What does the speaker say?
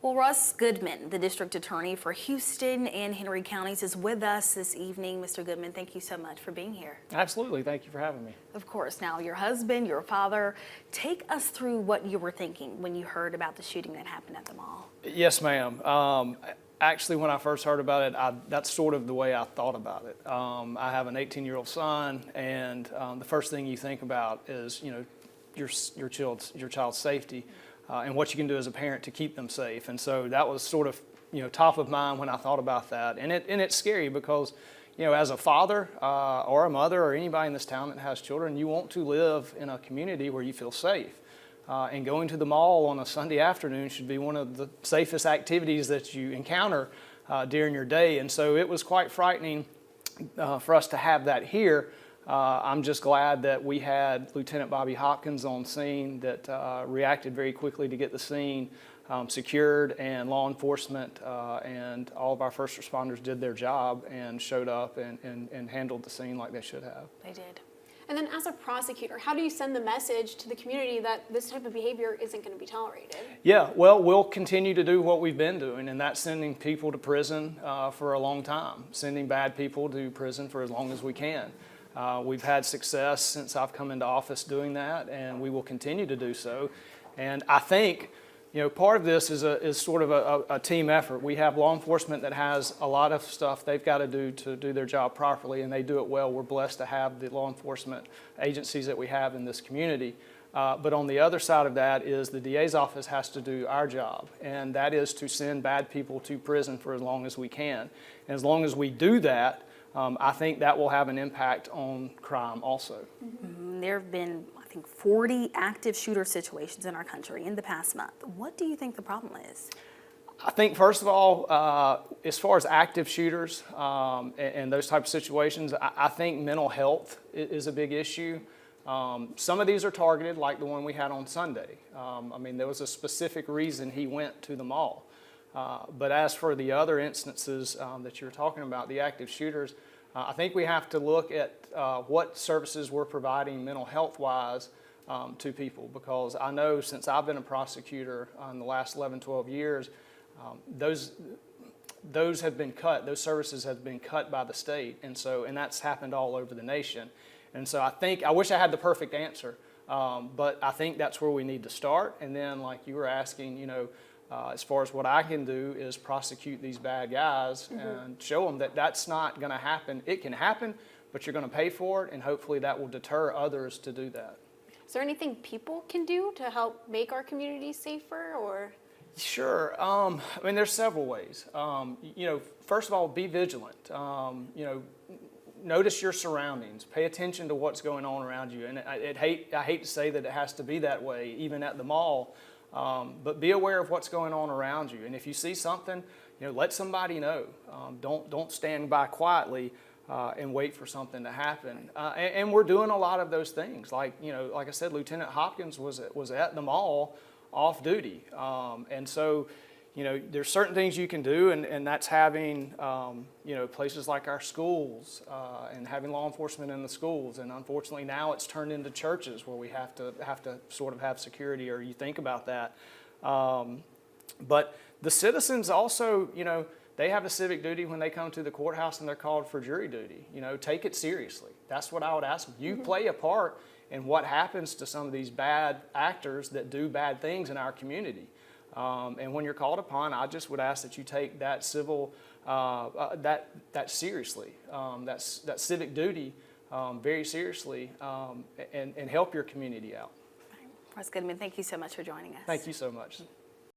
Well, Russ Goodman, the district attorney for Houston and Henry counties, is with us this evening. Mr. Goodman, thank you so much for being here. Absolutely. Thank you for having me. Of course. Now, your husband, your father, take us through what you were thinking when you heard about the shooting that happened at the mall. Yes, ma'am. Actually, when I first heard about it, that's sort of the way I thought about it. I have an 18-year-old son, and the first thing you think about is, your child's safety. And what you can do as a parent to keep them safe. And so that was sort of, top of mind when I thought about that. And it's scary because, as a father or a mother or anybody in this town that has children, you want to live in a community where you feel safe. And going to the mall on a Sunday afternoon should be one of the safest activities that you encounter during your day. And so it was quite frightening for us to have that here. I'm just glad that we had Lieutenant Bobby Hopkins on scene that reacted very quickly to get the scene secured, and law enforcement and all of our first responders did their job and showed up and handled the scene like they should have. They did. And then as a prosecutor, how do you send the message to the community that this type of behavior isn't going to be tolerated? Yeah, well, we'll continue to do what we've been doing, and that's sending people to prison for a long time, sending bad people to prison for as long as we can. We've had success since I've come into office doing that, and we will continue to do so. And I think, part of this is sort of a team effort. We have law enforcement that has a lot of stuff they've got to do their job properly, and they do it well. We're blessed to have the law enforcement agencies that we have in this community. But on the other side of that is the DA's office has to do our job, and that is to send bad people to prison for as long as we can. And as long as we do that, I think that will have an impact on crime also. Mm-hmm. There have been, I think, 40 active shooter situations in our country in the past month. What do you think the problem is? I think, first of all, as far as active shooters and those types of situations, I think mental health is a big issue. Some of these are targeted, like the one we had on Sunday. There was a specific reason he went to the mall. But as for the other instances that you're talking about, the active shooters, I think we have to look at what services we're providing mental health-wise to people, because I know since I've been a prosecutor in the last 11, 12 years, those have been cut, those services have been cut by the state, and that's happened all over the nation. And so I wish I had the perfect answer, but I think that's where we need to start. And then, like you were asking, as far as what I can do is prosecute these bad guys and show them that that's not going to happen. It can happen, but you're going to pay for it, and hopefully that will deter others to do that. Is there anything people can do to help make our community safer, or? Sure. There's several ways. First of all, be vigilant. Notice your surroundings. Pay attention to what's going on around you. And I hate to say that it has to be that way, even at the mall. But be aware of what's going on around you, and if you see something, let somebody know. Don't stand by quietly and wait for something to happen. And we're doing a lot of those things. Like I said, Lieutenant Hopkins was at the mall off duty, and so there's certain things you can do, and that's having places like our schools and having law enforcement in the schools. And unfortunately now it's turned into churches where we have to sort of have security, or you think about that. But the citizens also, they have a civic duty when they come to the courthouse and they're called for jury duty. Take it seriously. That's what I would ask them. You play a part in what happens to some of these bad actors that do bad things in our community. And when you're called upon, I just would ask that you take that civil, that seriously, that civic duty very seriously, and help your community out. Russ Goodman, thank you so much for joining us. Thank you so much.